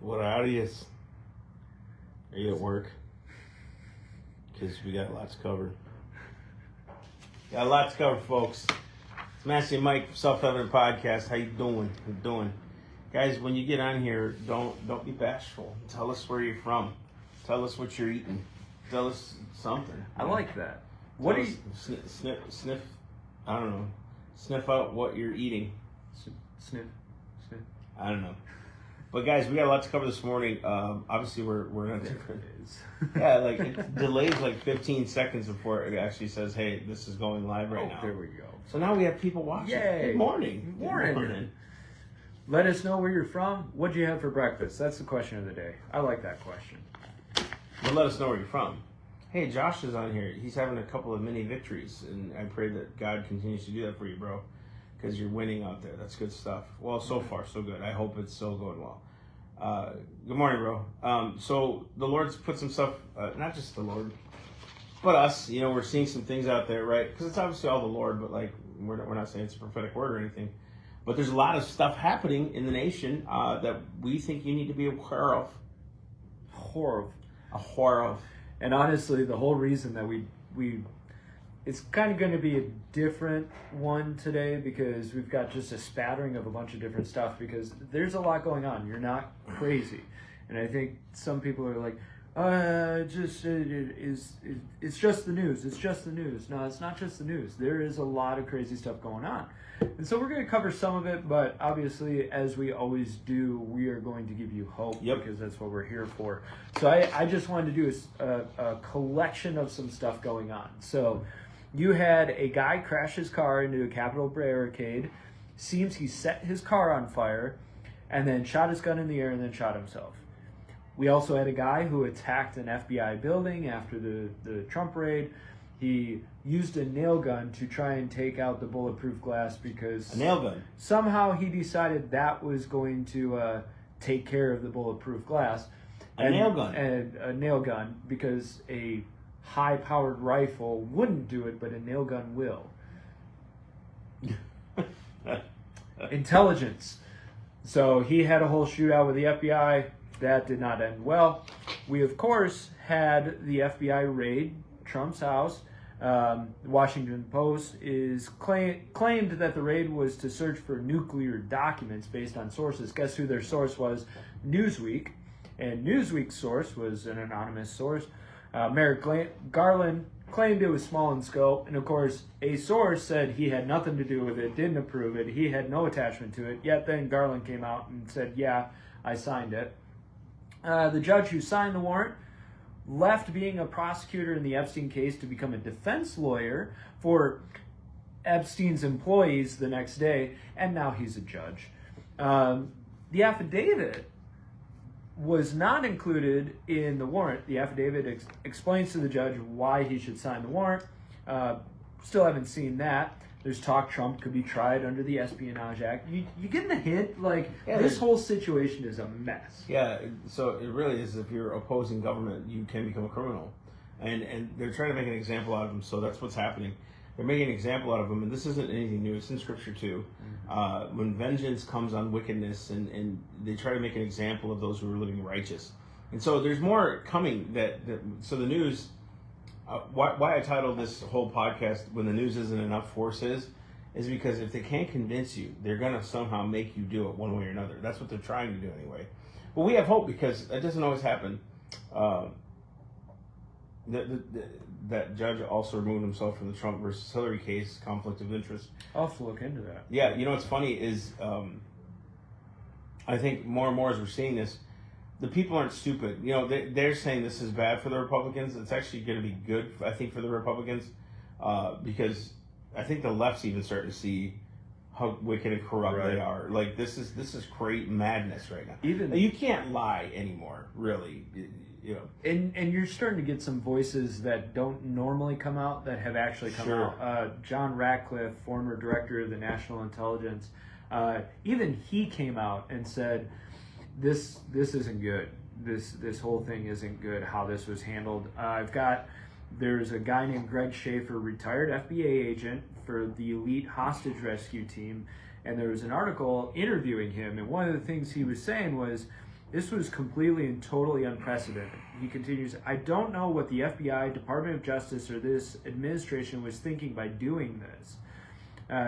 What are you? Are you at work? Because we got lots to cover. Got a lot to cover, folks. It's Massey and Mike, Self-Evident Podcast. How you doing? Guys, when you get on here, don't be bashful. Tell us where you're from. Tell us what you're eating. Tell us something. I like that. What do you sniff? I don't know. Sniff out what you're eating. Sniff. I don't know. But guys, we got a lot to cover this morning. Obviously, we're not different. Yeah, like it delays like 15 seconds before it actually says, "Hey, this is going live right now." There we go. So now we have people watching. Yay! Good morning. Good morning. Let us know where you're from. What'd you have for breakfast? That's the question of the day. I like that question. Well, let us know where you're from. Hey, Josh is on here. He's having a couple of mini victories, and I pray that God continues to do that for you, bro, because you're winning out there. That's good stuff. Well, so far, so good. I hope it's still going well. Good morning, bro. So the Lord's put some stuff, not just the Lord, but us. You know, we're seeing some things out there, right? Because it's obviously all the Lord, but like we're not saying it's a prophetic word or anything. But there's a lot of stuff happening in the nation that we think you need to be aware of. Horror. And honestly, the whole reason that we it's kind of going to be a different one today because we've got just a spattering of a bunch of different stuff because there's a lot going on. You're not crazy. And I think some people are like, it's just the news. It's just the news. No, it's not just the news. There is a lot of crazy stuff going on. And so we're going to cover some of it, but obviously, as we always do, we are going to give you hope because that's what we're here for. So I just wanted to do a collection of some stuff going on. So you had a guy crash his car into a Capitol barricade. Seems he set his car on fire and then shot his gun in the air and then shot himself. We also had a guy who attacked an FBI building after the Trump raid. He used a nail gun to try and take out the bulletproof glass because... A nail gun? Somehow he decided that was going to take care of the bulletproof glass. A nail gun? And a nail gun because a high-powered rifle wouldn't do it, but a nail gun will. Intelligence. So he had a whole shootout with the FBI. That did not end well. We, of course, had the FBI raid Trump's house. The Washington Post is claimed that the raid was to search for nuclear documents based on sources. Guess who their source was? Newsweek. And Newsweek's source was an anonymous source. Merrick Garland claimed it was small in scope. And, of course, a source said he had nothing to do with it, didn't approve it. He had no attachment to it. Yet then Garland came out and said, yeah, I signed it. The judge who signed the warrant left being a prosecutor in the Epstein case to become a defense lawyer for Epstein's employees the next day, and now he's a judge. The affidavit was not included in the warrant. The affidavit explains to the judge why he should sign the warrant. Still haven't seen that. There's talk Trump could be tried under the Espionage Act. You getting the hint? This whole situation is a mess. Yeah, so it really is. If you're opposing government, you can become a criminal. And they're trying to make an example out of him, so that's what's happening. They're making an example out of him, and this isn't anything new. It's in Scripture, too. Mm-hmm. When vengeance comes on wickedness, and they try to make an example of those who are living righteous. And so there's more coming. So the news... why I titled this whole podcast, When the News Isn't Enough, Force is because if they can't convince you, they're going to somehow make you do it one way or another. That's what they're trying to do anyway. But we have hope because that doesn't always happen. That judge also removed himself from the Trump versus Hillary case, conflict of interest. I'll have to look into that. Yeah, you know what's funny is I think more and more as we're seeing this, the people aren't stupid. You know, they're saying this is bad for the Republicans. It's actually going to be good, I think, for the Republicans because I think the left's even starting to see how wicked and corrupt they are. Like, this is great madness right now. You can't lie anymore, really. You know. And you're starting to get some voices that don't normally come out that have actually come out. John Ratcliffe, former director of the National Intelligence, even he came out and said, This isn't good. This whole thing isn't good, how this was handled. There's a guy named Greg Schaefer, retired FBA agent for the elite hostage rescue team, and there was an article interviewing him, and one of the things he was saying was, This was completely and totally unprecedented. He continues, I don't know what the FBI, Department of Justice, or this administration was thinking by doing this.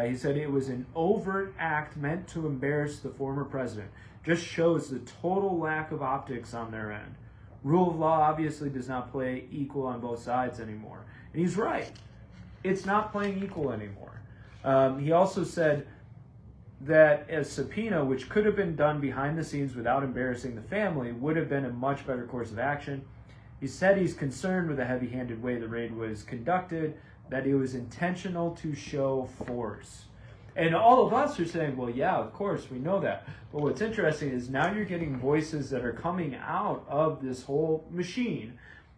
He said it was an overt act meant to embarrass the former president. Just shows the total lack of optics on their end. Rule of law obviously does not play equal on both sides anymore. And he's right. It's not playing equal anymore. He also said that a subpoena, which could have been done behind the scenes without embarrassing the family, would have been a much better course of action. He said he's concerned with the heavy-handed way the raid was conducted, that it was intentional to show force. And all of us are saying, well, yeah, of course, we know that. But what's interesting is now you're getting voices that are coming out of this whole machine,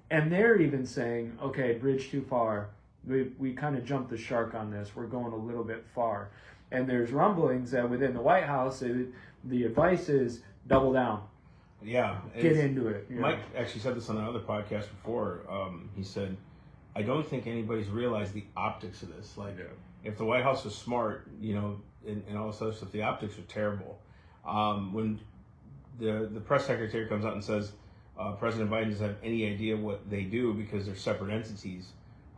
and they're even saying, okay, bridge too far. We kind of jumped the shark on this. We're going a little bit far. And there's rumblings that within the White House, the advice is double down. Yeah. Get into it. Mike actually said this on another podcast before. He said, I don't think anybody's realized the optics of this. Like, if the White House was smart, and all this other stuff, the optics are terrible. When the press secretary comes out and says President Biden doesn't have any idea what they do because they're separate entities,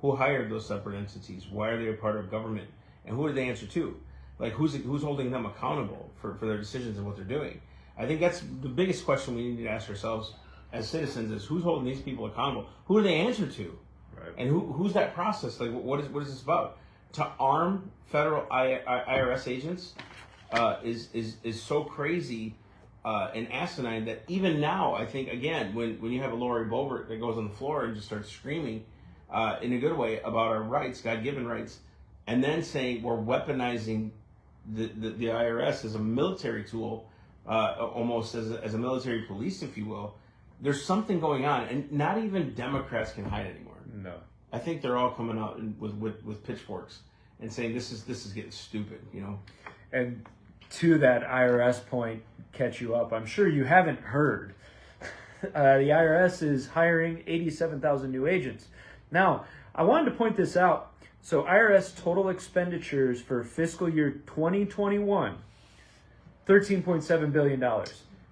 who hired those separate entities? Why are they a part of government? And who do they answer to? Like, who's holding them accountable for their decisions and what they're doing? I think that's the biggest question we need to ask ourselves as citizens: is who's holding these people accountable? Who do they answer to? Right. And who's that process? Like, what is this about? To arm federal IRS agents is so crazy and asinine that even now, I think, again, when you have a Lori Boebert that goes on the floor and just starts screaming in a good way about our rights, God-given rights, and then saying we're weaponizing the IRS as a military tool, almost as a military police, if you will, there's something going on, and not even Democrats can hide anymore. No. I think they're all coming out with pitchforks and saying this is getting stupid, And to that IRS point, catch you up, I'm sure you haven't heard. The IRS is hiring 87,000 new agents. Now, I wanted to point this out. So IRS total expenditures for fiscal year 2021, $13.7 billion.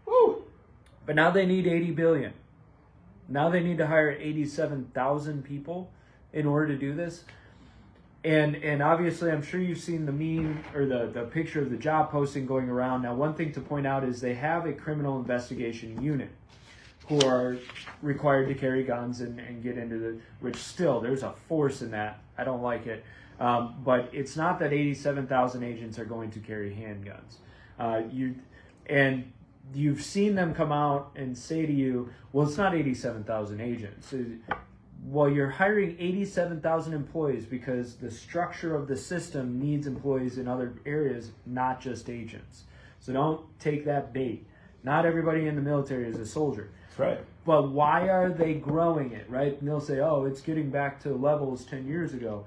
Woo! But now they need $80 billion. Now they need to hire 87,000 people in order to do this. And obviously, I'm sure you've seen the meme or the picture of the job posting going around. Now, one thing to point out is they have a criminal investigation unit who are required to carry guns and get into which still, there's a force in that. I don't like it. But it's not that 87,000 agents are going to carry handguns. You've seen them come out and say to you, well, it's not 87,000 agents. Well, you're hiring 87,000 employees because the structure of the system needs employees in other areas, not just agents. So don't take that bait. Not everybody in the military is a soldier. That's right. But why are they growing it, right? And they'll say, oh, it's getting back to levels 10 years ago.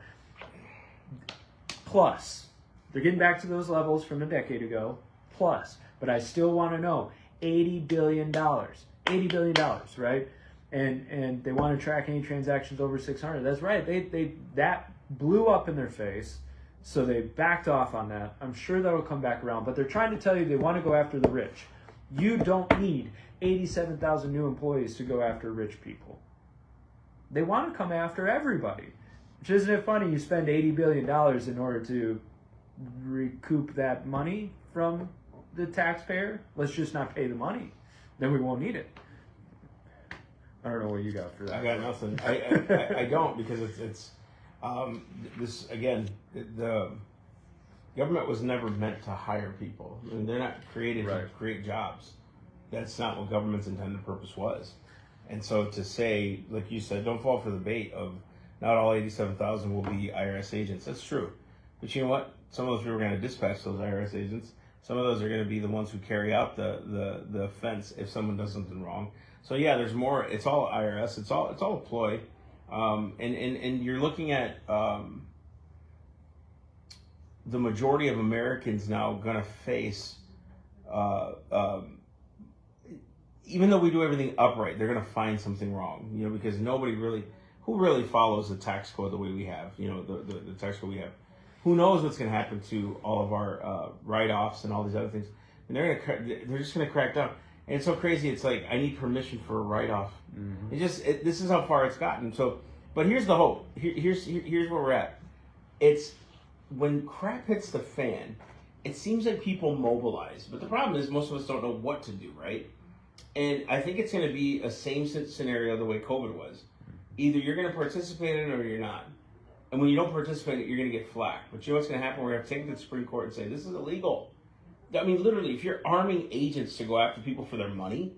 Plus. They're getting back to those levels from a decade ago. Plus. But I still want to know, $80 billion. $80 billion, right? And they want to track any transactions over 600. That's right. They that blew up in their face, so they backed off on that. I'm sure that'll come back around. But they're trying to tell you they want to go after the rich. You don't need 87,000 new employees to go after rich people. They want to come after everybody. Which, isn't it funny? You spend $80 billion in order to recoup that money from the taxpayer. Let's just not pay the money. Then we won't need it. I don't know what you got for that. I got nothing. I don't, because it's this again. The government was never meant to hire people. I mean, they're not created to create jobs. That's not what government's intended purpose was. And so to say, like you said, don't fall for the bait of not all 87,000 will be IRS agents. That's true. But you know what? Some of those people are going to dispatch those IRS agents. Some of those are going to be the ones who carry out the offense if someone does something wrong. So yeah, there's more. It's all IRS. It's all a ploy. And you're looking at the majority of Americans now going to face, even though we do everything upright, they're going to find something wrong. Because who really follows the tax code the way we have. The tax code we have. Who knows what's going to happen to all of our write-offs and all these other things? And they're just going to crack down. And it's so crazy. It's like, I need permission for a write-off. This is how far it's gotten. So, but here's the hope. Here's where we're at. It's when crap hits the fan, it seems like people mobilize. But the problem is most of us don't know what to do, right? And I think it's going to be a same scenario the way COVID was. Either you're going to participate in it or you're not. And when you don't participate in it, you're going to get flack. But you know what's going to happen? We're going to have to take it to the Supreme Court and say, this is illegal. I mean, literally, if you're arming agents to go after people for their money,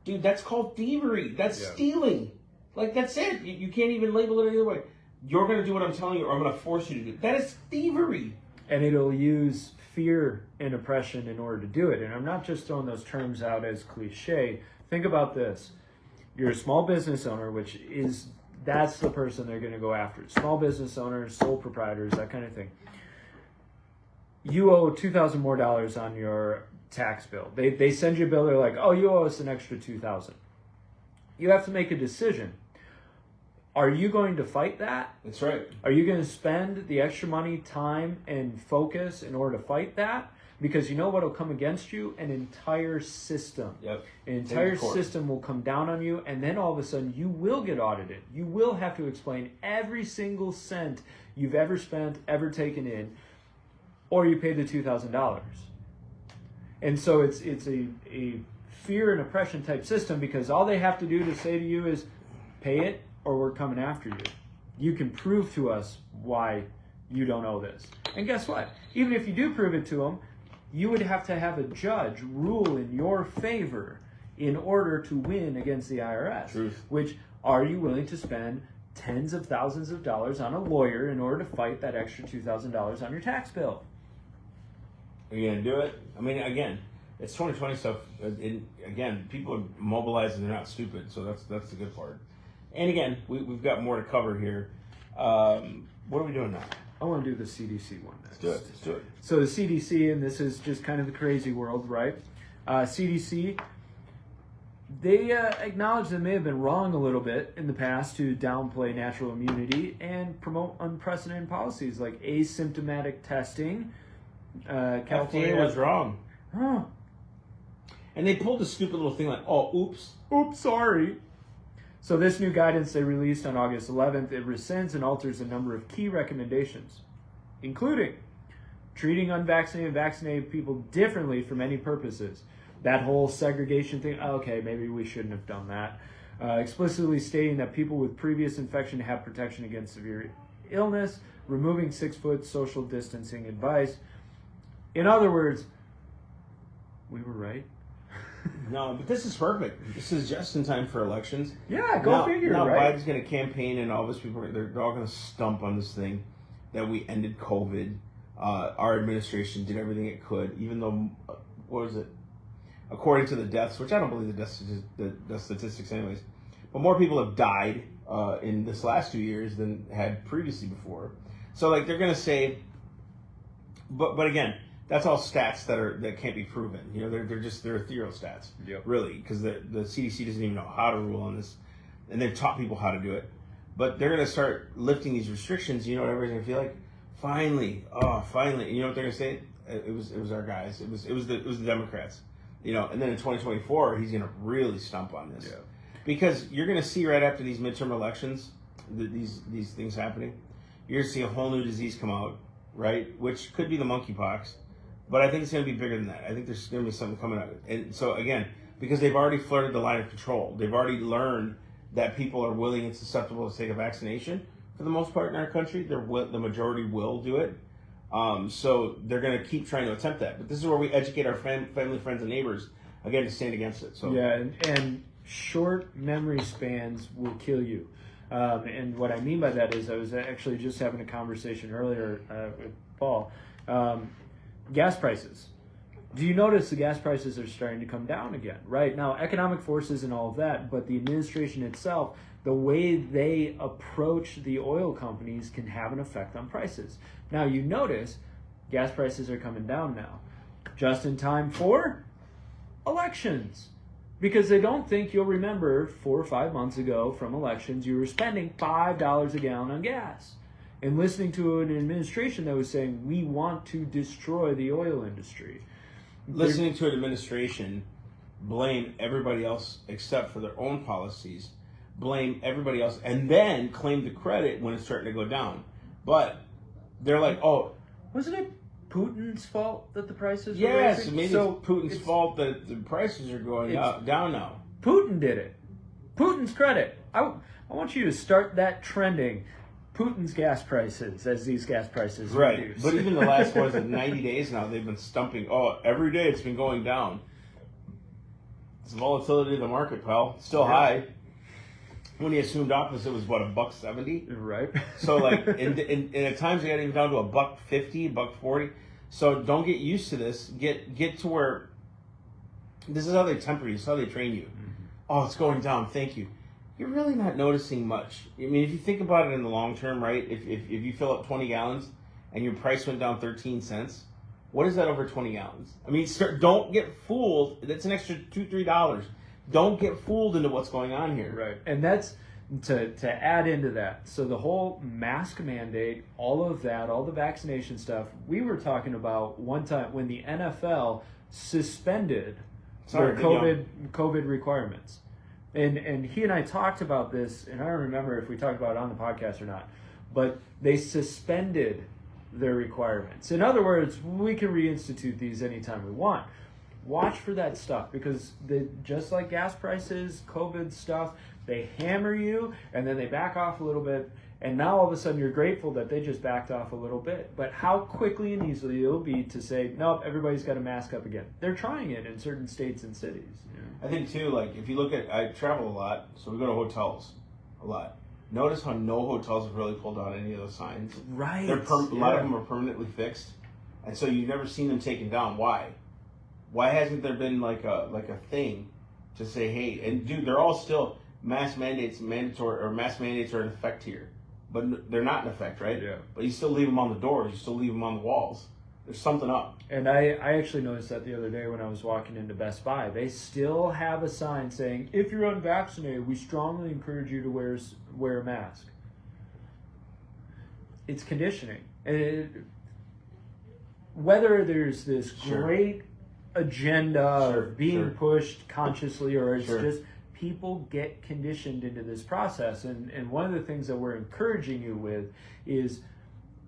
dude, that's called thievery. That's stealing. Like, that's it. You can't even label it any other way. You're going to do what I'm telling you, or I'm going to force you to do it. That is thievery. And it'll use fear and oppression in order to do it. And I'm not just throwing those terms out as cliche. Think about this. You're a small business owner, that's the person they're going to go after. Small business owners, sole proprietors, that kind of thing. You owe $2,000 more on your tax bill. They send you a bill. They're like, oh, you owe us an extra $2,000. You have to make a decision. Are you going to fight that? That's right. Are you going to spend the extra money, time, and focus in order to fight that? Because you know what will come against you? An entire system. Yep. An entire system will come down on you, and then all of a sudden you will get audited. You will have to explain every single cent you've ever spent, ever taken in, or you pay the $2,000. And so it's a fear and oppression type system, because all they have to do to say to you is pay it or we're coming after you. You can prove to us why you don't owe this. And guess what? Even if you do prove it to them, you would have to have a judge rule in your favor in order to win against the IRS. Truth. Which, are you willing to spend tens of thousands of dollars on a lawyer in order to fight that extra $2,000 on your tax bill? Are you going to do it? I mean, again, it's 2020 stuff. Again, people are mobilized and they're not stupid, so that's the good part. And again, we've got more to cover here. What are we doing now? I want to do the CDC one next. Let's do it. So the CDC, and this is just kind of the crazy world, right? CDC, they acknowledge they may have been wrong a little bit in the past to downplay natural immunity and promote unprecedented policies like asymptomatic testing. California FDA was wrong. Huh. And they pulled a stupid little thing like, oh, oops, sorry. So this new guidance they released on August 11th, it rescinds and alters a number of key recommendations, including treating unvaccinated and vaccinated people differently for many purposes. That whole segregation thing, okay, maybe we shouldn't have done that. Explicitly stating that people with previous infection have protection against severe illness, removing 6-foot social distancing advice. In other words, we were right. No, but this is perfect. This is just in time for elections. Yeah, go figure, now right? Biden's going to campaign, and all these people, they're all going to stump on this thing that we ended COVID. Our administration did everything it could, even though, what was it? According to the deaths, which I don't believe the statistics anyways, but more people have died in this last 2 years than had previously before. So, like, they're going to say, but again, that's all stats that can't be proven. You know, they're ethereal stats, really, because the CDC doesn't even know how to rule on this, and they've taught people how to do it. But they're going to start lifting these restrictions. You know what everybody's going to feel like? Finally. And you know what they're going to say? It was our guys. It was the Democrats. You know, and then in 2024, he's going to really stump on this, because you're going to see right after these midterm elections, these things happening. You're going to see a whole new disease come out, right? Which could be the monkeypox. But I think it's going to be bigger than that. I think there's going to be something coming out. And so, again, because they've already flirted the line of control, they've already learned that people are willing and susceptible to take a vaccination. For the most part in our country, the majority will do it. So they're going to keep trying to attempt that. But this is where we educate our family, friends, and neighbors, again, to stand against it. So yeah, and short memory spans will kill you. And what I mean by that is I was actually just having a conversation earlier with Paul. Gas prices. Do you notice the gas prices are starting to come down again? Right now, economic forces and all of that, but the administration itself, the way they approach the oil companies can have an effect on prices. Now, you notice gas prices are coming down now, just in time for elections. Because they don't think you'll remember 4 or 5 months ago from elections, you were spending $5 a gallon on gas. And listening to an administration that was saying, we want to destroy the oil industry. Listening to an administration blame everybody else except for their own policies, blame everybody else, and then claim the credit when it's starting to go down. But they're like, oh, wasn't it Putin's fault that the prices were yes, rising? maybe So it's Putin's fault that the prices are going down now. Putin did it. Putin's credit. I want you to start that trending. Putin's gas prices as these gas prices reduce. But even the last 90 days now, they've been stumping. Oh, every day it's been going down. It's the volatility of the market, pal. It's still high. When he assumed office, it was what, $1.70? Right. So like, and at times it got even down to $1.50, $1.40. So don't get used to this. Get to where this is how they temper you. This is how they train you. Mm-hmm. Oh, it's going down. Thank you. You're really not noticing much. I mean, if you think about it in the long term, right? If you fill up 20 gallons and your price went down 13 cents, what is that over 20 gallons? I mean, don't get fooled. That's an extra $2-3. Don't get fooled into what's going on here. Right. And that's to add into that. So the whole mask mandate, all of that, all the vaccination stuff, we were talking about one time when the NFL suspended their COVID requirements. And he and I talked about this, and I don't remember if we talked about it on the podcast or not, but they suspended their requirements. In other words, we can reinstitute these anytime we want. Watch for that stuff, because just like gas prices, COVID stuff, they hammer you and then they back off a little bit, and now all of a sudden you're grateful that they just backed off a little bit. But how quickly and easily it'll be to say, nope, everybody's got to mask up again. They're trying it in certain states and cities. You know? I think too, like if you look at, I travel a lot, so we go to hotels a lot. Notice how no hotels have really pulled out any of those signs. Right. A lot of them are permanently fixed, and so you've never seen them taken down. Why? Why hasn't there been like a thing to say, hey, and dude, they're all still mask mandates are in effect here, but they're not in effect, right? Yeah. But you still leave them on the doors, you still leave them on the walls. There's something up. And I actually noticed that the other day when I was walking into Best Buy. They still have a sign saying, if you're unvaccinated, we strongly encourage you to wear a mask. It's conditioning. And whether there's this great agenda of being pushed consciously, or it's just people get conditioned into this process. And one of the things that we're encouraging you with is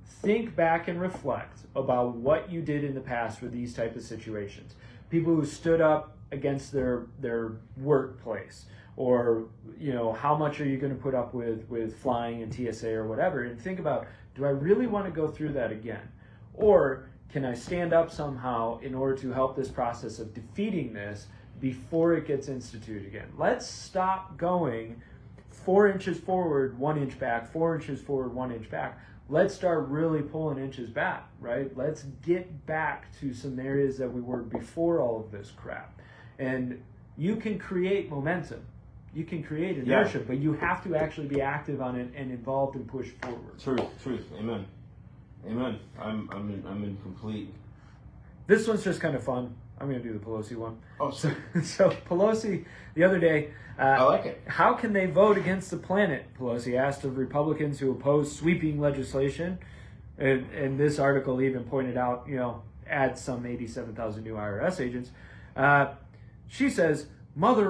think back and reflect about what you did in the past with these type of situations. People who stood up against their workplace, or how much are you going to put up with flying and TSA or whatever, and think about, do I really want to go through that again? Or can I stand up somehow in order to help this process of defeating this before it gets instituted again? Let's stop going 4 inches forward, 1 inch back, 4 inches forward, 1 inch back. Let's start really pulling inches back, right? Let's get back to some areas that we were before all of this crap. And you can create momentum. You can create inertia, but you have to actually be active on it and involved and push forward. Truth. Amen. I'm in complete. This one's just kind of fun. I'm going to do the Pelosi one. Oh, so Pelosi, the other day, I like it. How can they vote against the planet? Pelosi asked of Republicans who oppose sweeping legislation. And this article even pointed out, add some 87,000 new IRS agents. She says, Mother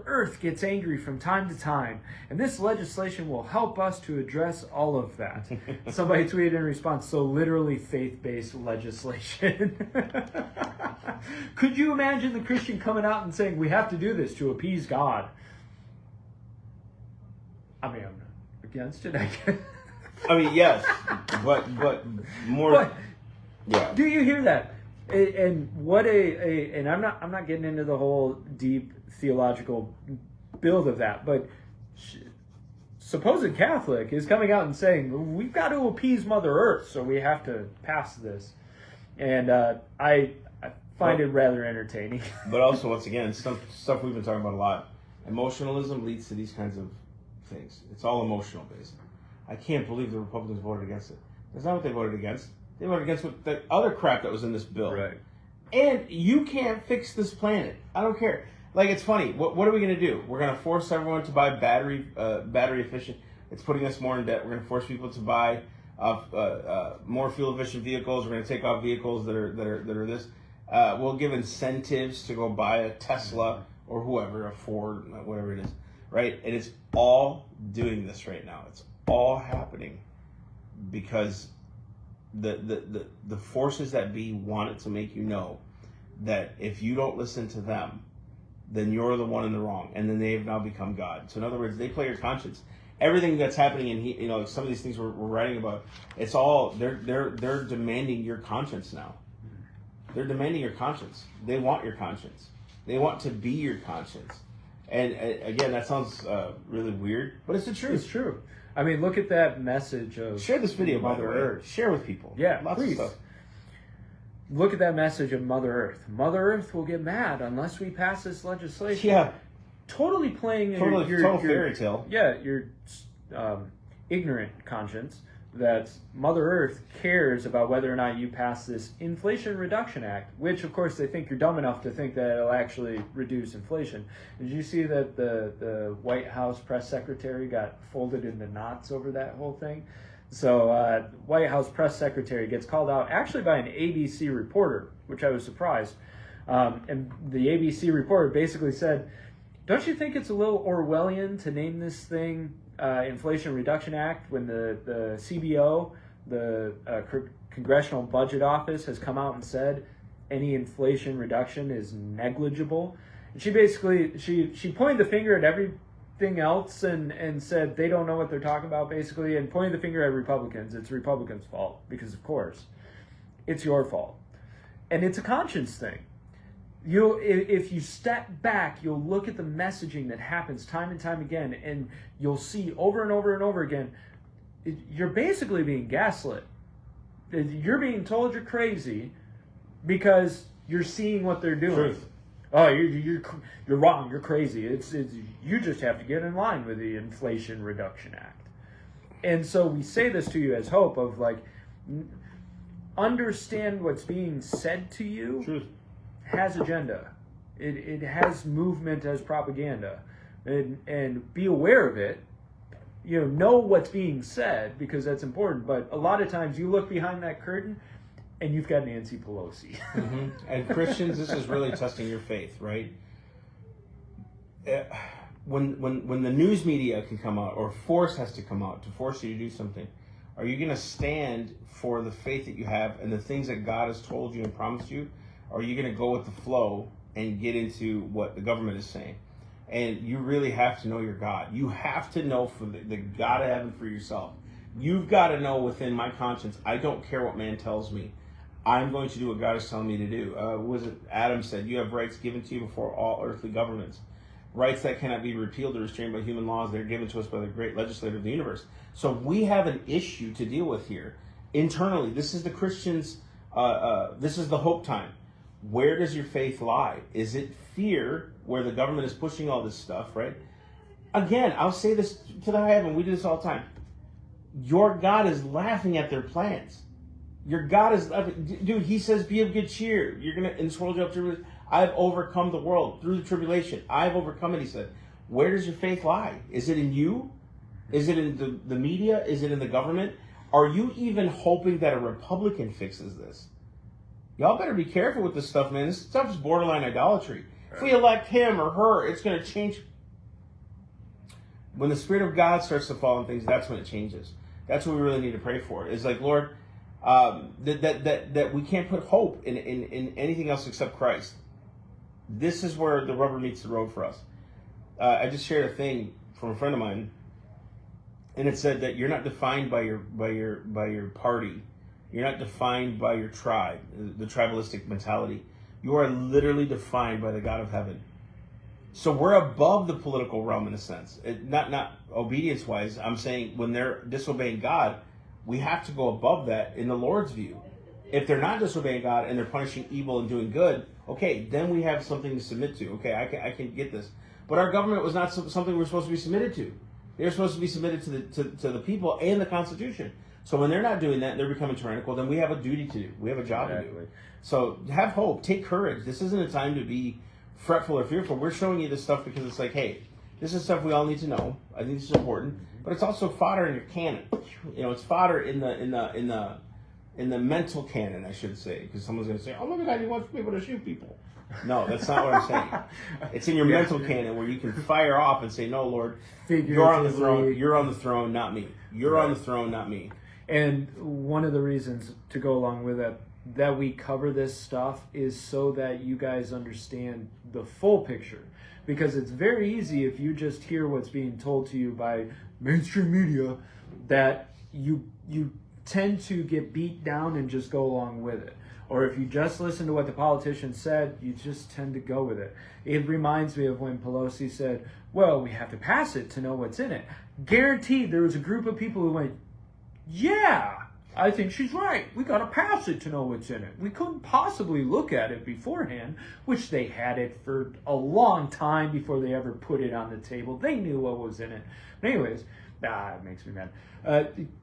Earth gets angry from time to time, and this legislation will help us to address all of that. Somebody tweeted in response, so literally faith-based legislation. Could you imagine the Christian coming out and saying, we have to do this to appease God? I mean, I'm not against it, I guess. I mean, yes, but more. But, yeah. Do you hear that? And what and I'm not getting into the whole deep theological build of that, but supposed Catholic is coming out and saying we've got to appease Mother Earth, so we have to pass this, and I find it rather entertaining. But also, once again, stuff we've been talking about a lot. Emotionalism leads to these kinds of things. It's all emotional based. I can't believe the Republicans voted against it. That's not what they voted against. They voted against the other crap that was in this bill. Right. And you can't fix this planet. I don't care. Like, it's funny. What are we going to do? We're going to force everyone to buy battery efficient. It's putting us more in debt. We're going to force people to buy more fuel efficient vehicles. We're going to take off vehicles that are this. We'll give incentives to go buy a Tesla or whoever, a Ford, whatever it is, right? And it's all doing this right now. It's all happening because the forces that be want it to make you know that if you don't listen to them, then you're the one in the wrong, and then they have now become God. So in other words, they play your conscience. Everything that's happening in some of these things we're writing about, it's all they're demanding your conscience now. They're demanding your conscience. They want your conscience. They want to be your conscience. And again, that sounds really weird, but it's the truth. It's true. I mean, look at that message of share this video, by the Mother way. Earth. Share with people. Yeah, lots please. of stuff. Look at that message of Mother Earth. Mother Earth will get mad unless we pass this legislation. Yeah, totally playing total fairy tale. Yeah, your ignorant conscience that Mother Earth cares about whether or not you pass this Inflation Reduction Act, which of course they think you're dumb enough to think that it'll actually reduce inflation. Did you see that the White House press secretary got folded into knots over that whole thing? So White House press secretary gets called out actually by an ABC reporter, which I was surprised. And the ABC reporter basically said, don't you think it's a little Orwellian to name this thing Inflation Reduction Act when the CBO, the Congressional Budget Office, has come out and said any inflation reduction is negligible? And she basically, she pointed the finger at everything else and said they don't know what they're talking about, basically, and pointed the finger at Republicans. It's Republicans' fault because, of course, it's your fault. And it's a conscience thing. If you step back, you'll look at the messaging that happens time and time again, and you'll see over and over and over again, you're basically being gaslit. You're being told you're crazy because you're seeing what they're doing. Truth. Oh, you're wrong. You're crazy. It's you just have to get in line with the Inflation Reduction Act. And so we say this to you as hope of like, understand what's being said to you. Truth. Has agenda. It has movement as propaganda, and be aware of it. Know what's being said because that's important. But a lot of times you look behind that curtain, and you've got Nancy Pelosi. Mm-hmm. And Christians, this is really testing your faith, right? When the news media can come out, or force has to come out to force you to do something, are you going to stand for the faith that you have and the things that God has told you and promised you? Or are you going to go with the flow and get into what the government is saying? And you really have to know your God. You have to know for the God of heaven for yourself. You've got to know within my conscience, I don't care what man tells me. I'm going to do what God is telling me to do. Was it Adam said, you have rights given to you before all earthly governments. Rights that cannot be repealed or restrained by human laws. They're given to us by the great legislator of the universe. So we have an issue to deal with here. Internally, this is the Christians, this is the hope time. Where does your faith lie? Is it fear where the government is pushing all this stuff, right? Again, I'll say this to the high heaven. We do this all the time. Your God is laughing at their plans. Your God is laughing. Dude, he says, be of good cheer. You're going to, in this world, you have tribulation. I've overcome the world through the tribulation. I've overcome it, he said. Where does your faith lie? Is it in you? Is it in the media? Is it in the government? Are you even hoping that a Republican fixes this? Y'all better be careful with this stuff, man. This stuff is borderline idolatry. Right. If we elect him or her, it's going to change. When the Spirit of God starts to fall on things, that's when it changes. That's what we really need to pray for. It's like, Lord, that we can't put hope in anything else except Christ. This is where the rubber meets the road for us. I just shared a thing from a friend of mine, and it said that you're not defined by your party. You're not defined by your tribe, the tribalistic mentality. You are literally defined by the God of heaven. So we're above the political realm in a sense. Not obedience-wise. I'm saying when they're disobeying God, we have to go above that in the Lord's view. If they're not disobeying God and they're punishing evil and doing good, okay, then we have something to submit to. Okay, I can get this. But our government was not something we're supposed to be submitted to. They're supposed to be submitted to the people and the Constitution. So when they're not doing that, they're becoming tyrannical, then we have a duty to do. We have a job to do. So have hope. Take courage. This isn't a time to be fretful or fearful. We're showing you this stuff because it's like, hey, this is stuff we all need to know. I think this is important. But it's also fodder in your cannon. It's fodder in in the mental canon, I should say, because someone's going to say, "Oh, look at that! He wants people to shoot people." No, that's not what I'm saying. It's in your mental canon where you can fire off and say, "No, Lord, you're on the throne. You're on the throne, not me. You're on the throne, not me." And one of the reasons to go along with that we cover this stuff is so that you guys understand the full picture. Because it's very easy if you just hear what's being told to you by mainstream media that you tend to get beat down and just go along with it. Or if you just listen to what the politician said, you just tend to go with it. It reminds me of when Pelosi said, well, we have to pass it to know what's in it. Guaranteed there was a group of people who went, yeah, I think she's right. We got to pass it to know what's in it. We couldn't possibly look at it beforehand, which they had it for a long time before they ever put it on the table. They knew what was in it. But anyways, it makes me mad.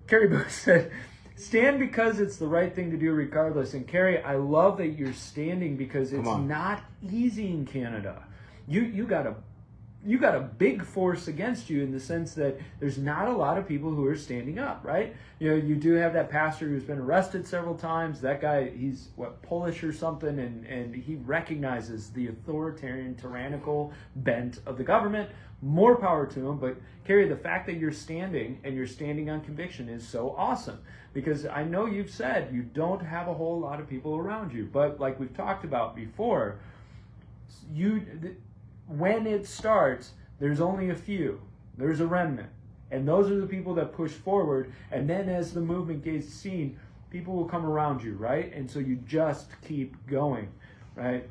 Carrie Booth said, stand because it's the right thing to do regardless. And Carrie, I love that you're standing because it's not easy in Canada. You got a big force against you in the sense that there's not a lot of people who are standing up, right? You know, you do have that pastor who's been arrested several times. That guy, he's Polish or something, and he recognizes the authoritarian, tyrannical bent of the government. More power to him. But Carrie, the fact that you're standing and you're standing on conviction is so awesome, because I know you've said you don't have a whole lot of people around you, but like we've talked about before, when it starts, there's only a few. There's a remnant. And those are the people that push forward. And then as the movement gets seen, people will come around you, right? And so you just keep going, right?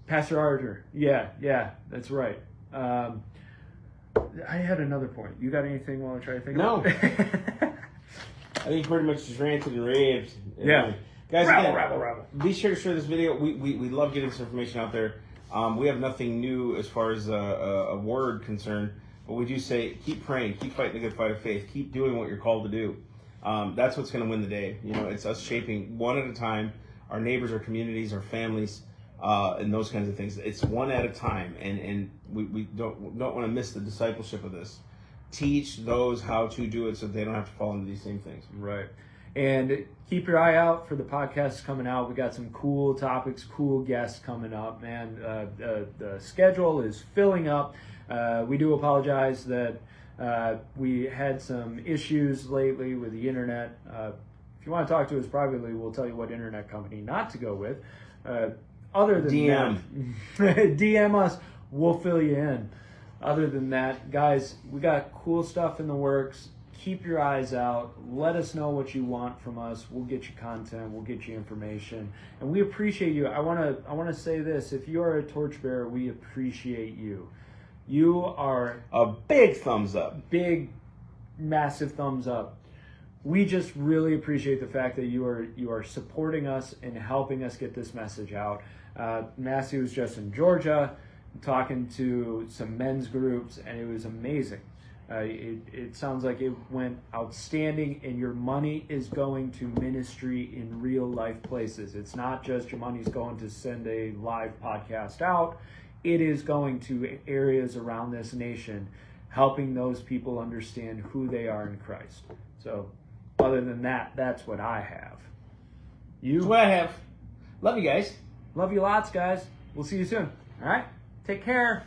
Pastor Arthur, yeah, that's right. I had another point. You got anything while I try to think No. about it? I think pretty much just ranted and raved. Yeah. Guys, Rabble. Be sure to share this video. We love getting this information out there. We have nothing new as far as a word concerned, but we do say keep praying, keep fighting the good fight of faith, keep doing what you're called to do. That's what's going to win the day. You know, it's us shaping one at a time, our neighbors, our communities, our families, and those kinds of things. It's one at a time, and we don't want to miss the discipleship of this. Teach those how to do it so they don't have to fall into these same things. Right. And keep your eye out for the podcasts coming out. We got some cool topics, cool guests coming up, man. The schedule is filling up. We do apologize that we had some issues lately with the internet. If you want to talk to us privately, we'll tell you what internet company not to go with. Other than DM. that, DM us. We'll fill you in. Other than that, guys, we got cool stuff in the works. Keep your eyes out. Let us know what you want from us. We'll get you content. We'll get you information. And we appreciate you. I want to say this. If you are a torchbearer, we appreciate you. You are a big thumbs up. Big, massive thumbs up. We just really appreciate the fact that you are supporting us and helping us get this message out. Massey was just in Georgia talking to some men's groups, and it was amazing. It sounds like it went outstanding, and your money is going to ministry in real life places. It's not just your money's going to send a live podcast out. It is going to areas around this nation, helping those people understand who they are in Christ. So other than that, that's what I have. You? That's what I have. Love you guys. Love you lots, guys. We'll see you soon. All right? Take care.